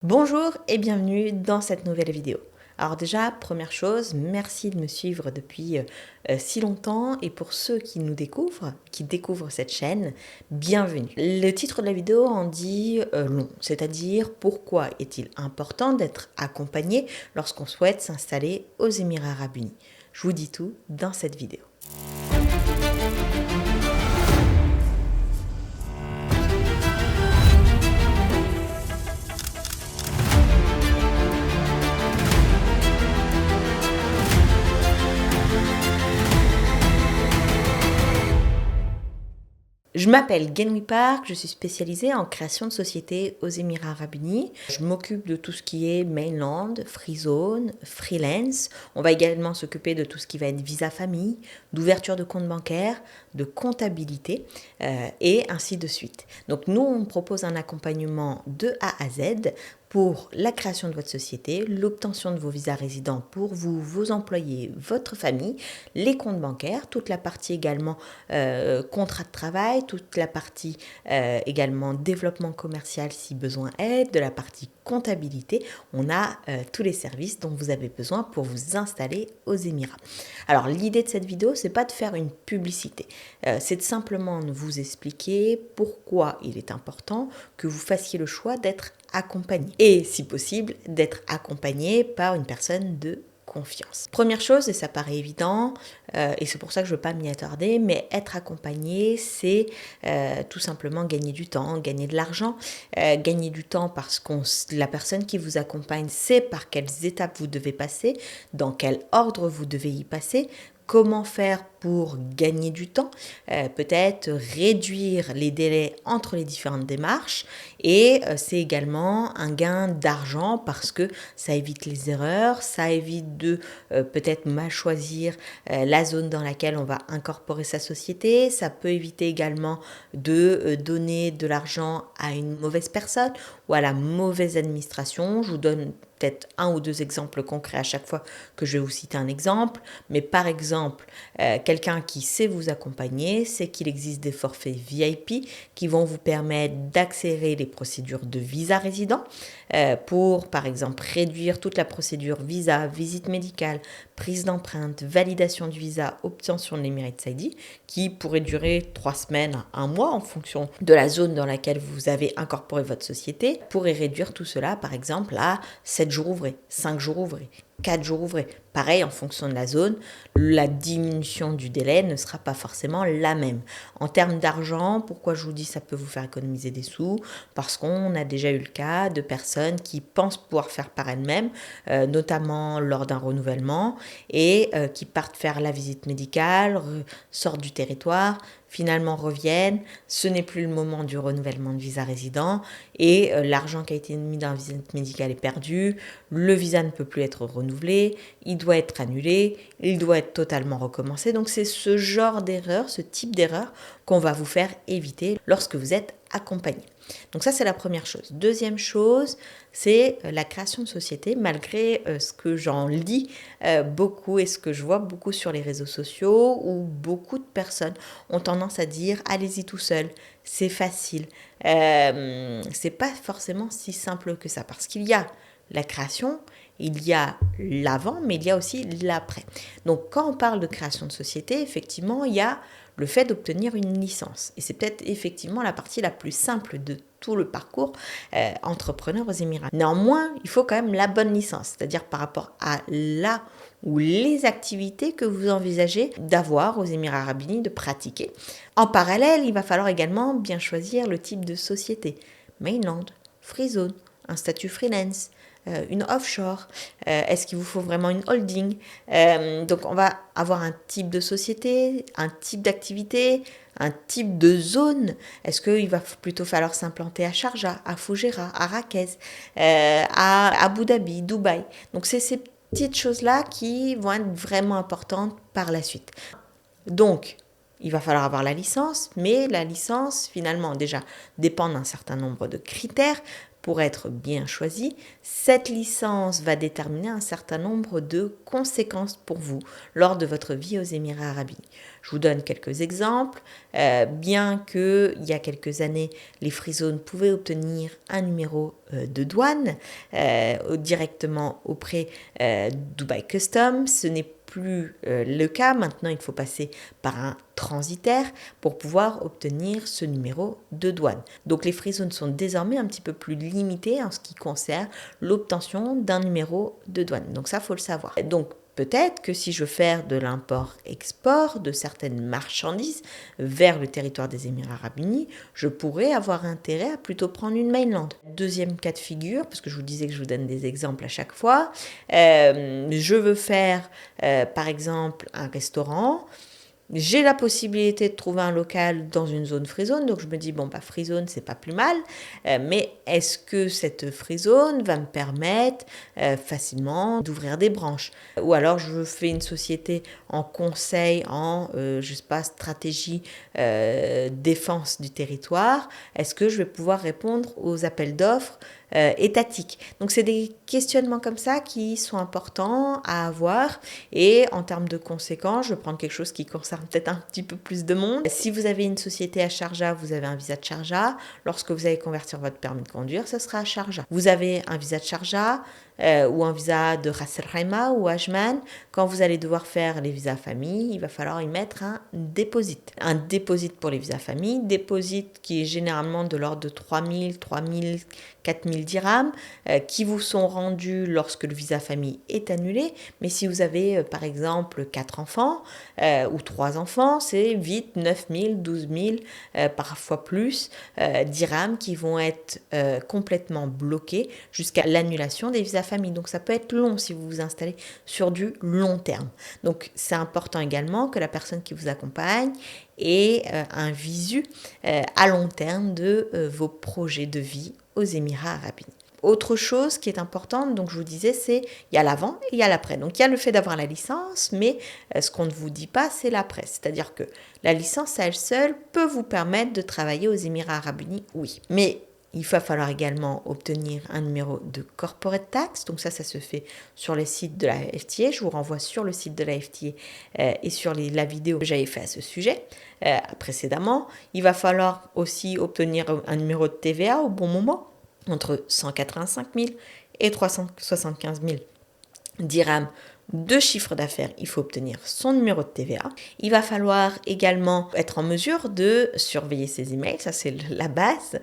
Bonjour et bienvenue dans cette nouvelle vidéo. Alors déjà, première chose, merci de me suivre depuis si longtemps et pour ceux qui nous découvrent, qui découvrent cette chaîne, bienvenue. Le titre de la vidéo en dit long, c'est-à-dire pourquoi est-il important d'être accompagné lorsqu'on souhaite s'installer aux Émirats Arabes Unis. Je vous dis tout dans cette vidéo. Je m'appelle Guenwi Park, je suis spécialisée en création de sociétés aux Émirats Arabes Unis. Je m'occupe de tout ce qui est mainland, free zone, freelance. On va également s'occuper de tout ce qui va être visa famille, d'ouverture de compte bancaire, de comptabilité et ainsi de suite. Donc nous, on propose un accompagnement de A à Z pour la création de votre société, l'obtention de vos visas résidents pour vous, vos employés, votre famille, les comptes bancaires, toute la partie également contrat de travail, toute la partie également développement commercial si besoin est, de la partie comptabilité. On a tous les services dont vous avez besoin pour vous installer aux Émirats. Alors l'idée de cette vidéo, c'est pas de faire une publicité, c'est de simplement vous expliquer pourquoi il est important que vous fassiez le choix d'être accompagné et si possible d'être accompagné par une personne de confiance. Première chose, et ça paraît évident, et c'est pour ça que je ne veux pas m'y attarder, mais être accompagné, c'est tout simplement gagner du temps, gagner de l'argent, gagner du temps parce que la personne qui vous accompagne sait par quelles étapes vous devez passer, dans quel ordre vous devez y passer, comment faire pour gagner du temps, peut-être réduire les délais entre les différentes démarches et c'est également un gain d'argent parce que ça évite les erreurs, ça évite de peut-être mal choisir la zone dans laquelle on va incorporer sa société, ça peut éviter également de donner de l'argent à une mauvaise personne ou à la mauvaise administration. Je vous donne peut-être un ou deux exemples concrets à chaque fois que je vais vous citer un exemple, mais par exemple, quelqu'un qui sait vous accompagner, c'est qu'il existe des forfaits VIP qui vont vous permettre d'accélérer les procédures de visa résident pour, par exemple, réduire toute la procédure visa, visite médicale, prise d'empreinte, validation du visa, obtention de l'Emirates ID, qui pourrait durer 3 semaines, 1 mois en fonction de la zone dans laquelle vous avez incorporé votre société, pourrait réduire tout cela, par exemple, à 7 jours ouvrés, 5 jours ouvrés, 4 jours ouvrés. Pareil, en fonction de la zone, la diminution du délai ne sera pas forcément la même. En termes d'argent, pourquoi je vous dis ça peut vous faire économiser des sous? Parce qu'on a déjà eu le cas de personnes qui pensent pouvoir faire par elles-mêmes, notamment lors d'un renouvellement, et qui partent faire la visite médicale, sortent du territoire, finalement reviennent, ce n'est plus le moment du renouvellement de visa résident et l'argent qui a été mis dans la visite médicale est perdu, le visa ne peut plus être renouvelé, il doit être annulé, il doit être totalement recommencé. Donc c'est ce genre d'erreur, ce type d'erreur qu'on va vous faire éviter lorsque vous êtes accompagné. Donc ça, c'est la première chose. Deuxième chose, c'est la création de société, malgré ce que j'en lis beaucoup et ce que je vois beaucoup sur les réseaux sociaux, où beaucoup de personnes ont tendance à dire « allez-y tout seul, c'est facile ». C'est pas forcément si simple que ça, parce qu'il y a la création, il y a l'avant, mais il y a aussi l'après. Donc quand on parle de création de société, effectivement, il y a le fait d'obtenir une licence. Et c'est peut-être effectivement la partie la plus simple de tout le parcours entrepreneur aux Émirats. Néanmoins, il faut quand même la bonne licence, c'est-à-dire par rapport à là ou les activités que vous envisagez d'avoir aux Émirats Arabes Unis, de pratiquer. En parallèle, il va falloir également bien choisir le type de société. Mainland, free zone, un statut freelance, une offshore, est-ce qu'il vous faut vraiment une holding? Donc on va avoir un type de société, un type d'activité, un type de zone. Est-ce qu'il va plutôt falloir s'implanter à Sharjah, à Fougera, à Rakez, à Abu Dhabi, Dubaï? Donc c'est ces petites choses-là qui vont être vraiment importantes par la suite. Donc, il va falloir avoir la licence, mais la licence, finalement, déjà, dépend d'un certain nombre de critères. pour être bien choisie, cette licence va déterminer un certain nombre de conséquences pour vous lors de votre vie aux Émirats arabes unis. Je vous donne quelques exemples. Bien qu'il y a quelques années, les free zones pouvaient obtenir un numéro de douane directement auprès Dubai Customs, ce n'est plus le cas. Maintenant, il faut passer par un transitaire pour pouvoir obtenir ce numéro de douane. Donc les free zones sont désormais un petit peu plus limitées en ce qui concerne l'obtention d'un numéro de douane. Donc ça, il faut le savoir. Donc peut-être que si je veux faire de l'import-export de certaines marchandises vers le territoire des Émirats arabes unis, je pourrais avoir intérêt à plutôt prendre une mainland. Deuxième cas de figure, parce que je vous disais que je vous donne des exemples à chaque fois, je veux faire par exemple un restaurant. J'ai la possibilité de trouver un local dans une zone free zone, donc je me dis, bon, bah, free zone, c'est pas plus mal, mais est-ce que cette free zone va me permettre facilement d'ouvrir des branches? Ou alors, je fais une société en conseil, je sais pas, stratégie défense du territoire, est-ce que je vais pouvoir répondre aux appels d'offres étatiques? Donc, c'est des questionnements comme ça qui sont importants à avoir, et en termes de conséquences, je vais prendre quelque chose qui concerne peut-être un petit peu plus de monde. Si vous avez une société à Sharjah, vous avez un visa de Sharjah. Lorsque vous allez convertir votre permis de conduire, ce sera à Sharjah. Vous avez un visa de Sharjah ou un visa de Ras Al Khaimah ou Ajman. Quand vous allez devoir faire les visas famille, il va falloir y mettre un déposit. Un déposit pour les visas famille, déposit qui est généralement de l'ordre de 3000, 3000, 4000 dirhams qui vous sont rendus lorsque le visa famille est annulé. Mais si vous avez par exemple 4 enfants ou 3 enfants, c'est vite 9000, 12000, parfois plus dirhams qui vont être complètement bloqués jusqu'à l'annulation des visas famille. Donc ça peut être long si vous vous installez sur du long terme. Donc c'est important également que la personne qui vous accompagne ait un visu à long terme de vos projets de vie aux Émirats arabes unis. Autre chose qui est importante, donc je vous disais, c'est il y a l'avant et il y a l'après. Donc il y a le fait d'avoir la licence, mais ce qu'on ne vous dit pas, c'est l'après. C'est-à-dire que la licence à elle seule peut vous permettre de travailler aux Émirats arabes unis, oui. Mais il va falloir également obtenir un numéro de corporate tax. Donc ça se fait sur les sites de la FTA. Je vous renvoie sur le site de la FTA et sur la vidéo que j'avais fait à ce sujet précédemment. Il va falloir aussi obtenir un numéro de TVA au bon moment, entre 185 000 et 375 000 dirhams de chiffre d'affaires, il faut obtenir son numéro de TVA. Il va falloir également être en mesure de surveiller ses emails, ça c'est la base,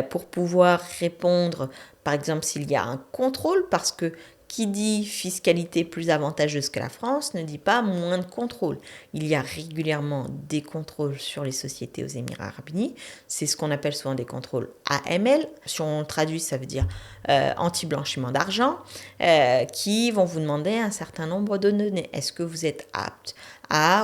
pour pouvoir répondre, par exemple, s'il y a un contrôle, parce que qui dit fiscalité plus avantageuse que la France ne dit pas moins de contrôle. Il y a régulièrement des contrôles sur les sociétés aux Émirats arabes unis. C'est ce qu'on appelle souvent des contrôles AML. Si on traduit, ça veut dire anti-blanchiment d'argent, qui vont vous demander un certain nombre de données. Est-ce que vous êtes apte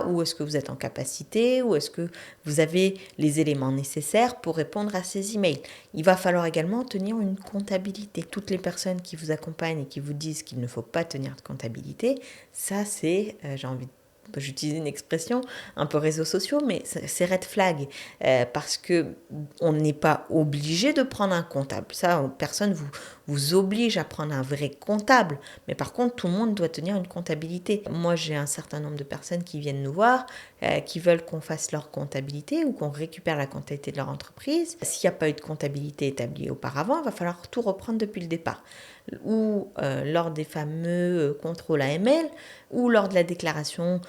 ou est-ce que vous êtes en capacité, ou est-ce que vous avez les éléments nécessaires pour répondre à ces emails. Il va falloir également tenir une comptabilité. Toutes les personnes qui vous accompagnent et qui vous disent qu'il ne faut pas tenir de comptabilité, ça c'est, j'utilise une expression un peu réseaux sociaux, mais c'est red flag parce que on n'est pas obligé de prendre un comptable. Ça, personne vous oblige à prendre un vrai comptable. Mais par contre, tout le monde doit tenir une comptabilité. Moi, j'ai un certain nombre de personnes qui viennent nous voir, qui veulent qu'on fasse leur comptabilité ou qu'on récupère la comptabilité de leur entreprise. S'il n'y a pas eu de comptabilité établie auparavant, il va falloir tout reprendre depuis le départ. Ou lors des fameux contrôles AML, ou lors de la déclaration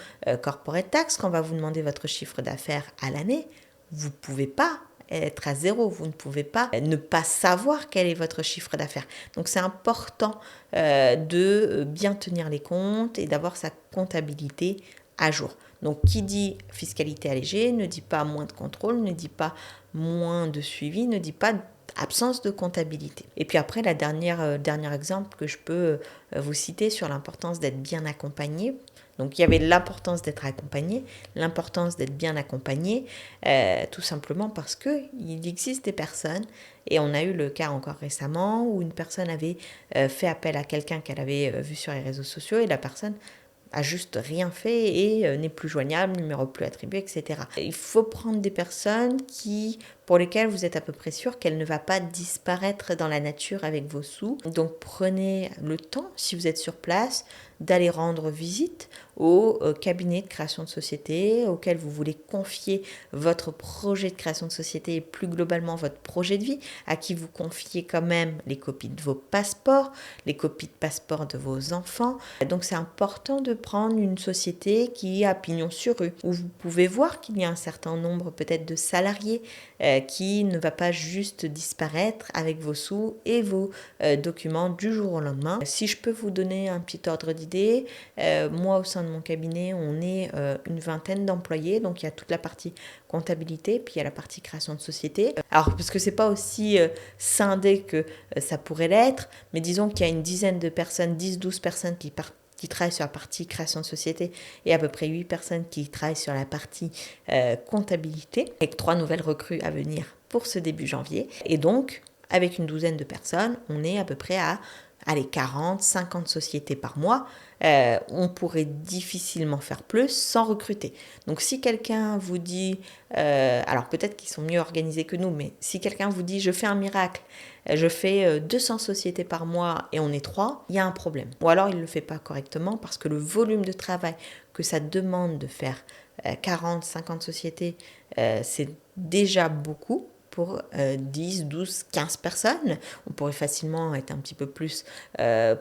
corporate tax, quand on va vous demander votre chiffre d'affaires à l'année, vous ne pouvez pas être à zéro, vous ne pouvez pas ne pas savoir quel est votre chiffre d'affaires. Donc c'est important de bien tenir les comptes et d'avoir sa comptabilité à jour. Donc qui dit fiscalité allégée ne dit pas moins de contrôle, ne dit pas moins de suivi, ne dit pas absence de comptabilité. Et puis après, dernier exemple que je peux vous citer sur l'importance d'être bien accompagné. Donc il y avait l'importance d'être accompagné, l'importance d'être bien accompagné, tout simplement parce qu'il existe des personnes, et on a eu le cas encore récemment où une personne avait fait appel à quelqu'un qu'elle avait vu sur les réseaux sociaux, et la personne a juste rien fait et n'est plus joignable, numéro plus attribué, etc. Il faut prendre des personnes qui pour lesquelles vous êtes à peu près sûr qu'elle ne va pas disparaître dans la nature avec vos sous. Donc prenez le temps, si vous êtes sur place, d'aller rendre visite au cabinet de création de société auquel vous voulez confier votre projet de création de société et plus globalement votre projet de vie, à qui vous confiez quand même les copies de vos passeports, les copies de passeports de vos enfants. Donc c'est important de prendre une société qui a pignon sur rue, où vous pouvez voir qu'il y a un certain nombre peut-être de salariés qui ne va pas juste disparaître avec vos sous et vos documents du jour au lendemain. Si je peux vous donner un petit ordre d'idée, moi au sein de mon cabinet, on est une vingtaine d'employés, donc il y a toute la partie comptabilité, puis il y a la partie création de société. Alors, parce que c'est pas aussi scindé que ça pourrait l'être, mais disons qu'il y a une dizaine de personnes, 10-12 personnes qui travaillent sur la partie création de société et à peu près 8 personnes qui travaillent sur la partie comptabilité, avec 3 nouvelles recrues à venir pour ce début janvier. Et donc, avec une douzaine de personnes, on est à peu près à 40, 50 sociétés par mois. On pourrait difficilement faire plus sans recruter. Donc si quelqu'un vous dit, alors peut-être qu'ils sont mieux organisés que nous, mais si quelqu'un vous dit je fais un miracle, je fais 200 sociétés par mois et on est 3, il y a un problème. Ou alors il ne le fait pas correctement parce que le volume de travail que ça demande de faire 40, 50 sociétés, c'est déjà beaucoup. Pour 10, 12, 15 personnes. On pourrait facilement être un petit peu plus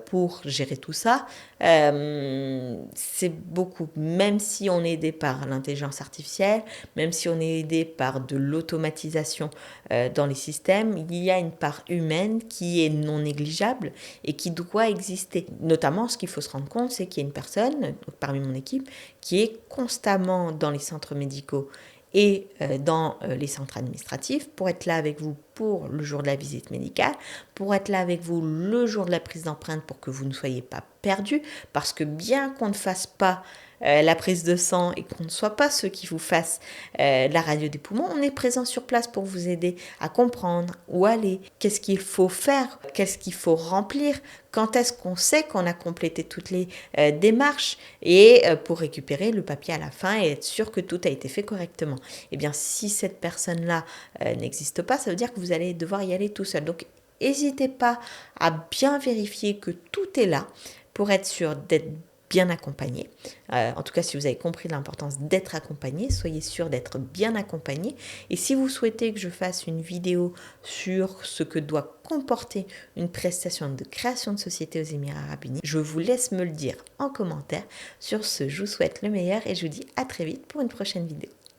pour gérer tout ça. C'est beaucoup, même si on est aidé par l'intelligence artificielle, même si on est aidé par de l'automatisation dans les systèmes, il y a une part humaine qui est non négligeable et qui doit exister. Notamment, ce qu'il faut se rendre compte, c'est qu'il y a une personne, parmi mon équipe, qui est constamment dans les centres médicaux et dans les centres administratifs pour être là avec vous pour le jour de la visite médicale, pour être là avec vous le jour de la prise d'empreinte pour que vous ne soyez pas perdu, parce que bien qu'on ne fasse pas la prise de sang et qu'on ne soit pas ceux qui vous fassent la radio des poumons, on est présent sur place pour vous aider à comprendre où aller, qu'est-ce qu'il faut faire, qu'est-ce qu'il faut remplir, quand est-ce qu'on sait qu'on a complété toutes les démarches et pour récupérer le papier à la fin et être sûr que tout a été fait correctement. Eh bien, si cette personne-là n'existe pas, ça veut dire que vous allez devoir y aller tout seul. Donc, n'hésitez pas à bien vérifier que tout est là pour être sûr d'être bien accompagné. En tout cas, si vous avez compris l'importance d'être accompagné, soyez sûr d'être bien accompagné. Et si vous souhaitez que je fasse une vidéo sur ce que doit comporter une prestation de création de société aux Émirats Arabes Unis, je vous laisse me le dire en commentaire. Sur ce, je vous souhaite le meilleur et je vous dis à très vite pour une prochaine vidéo.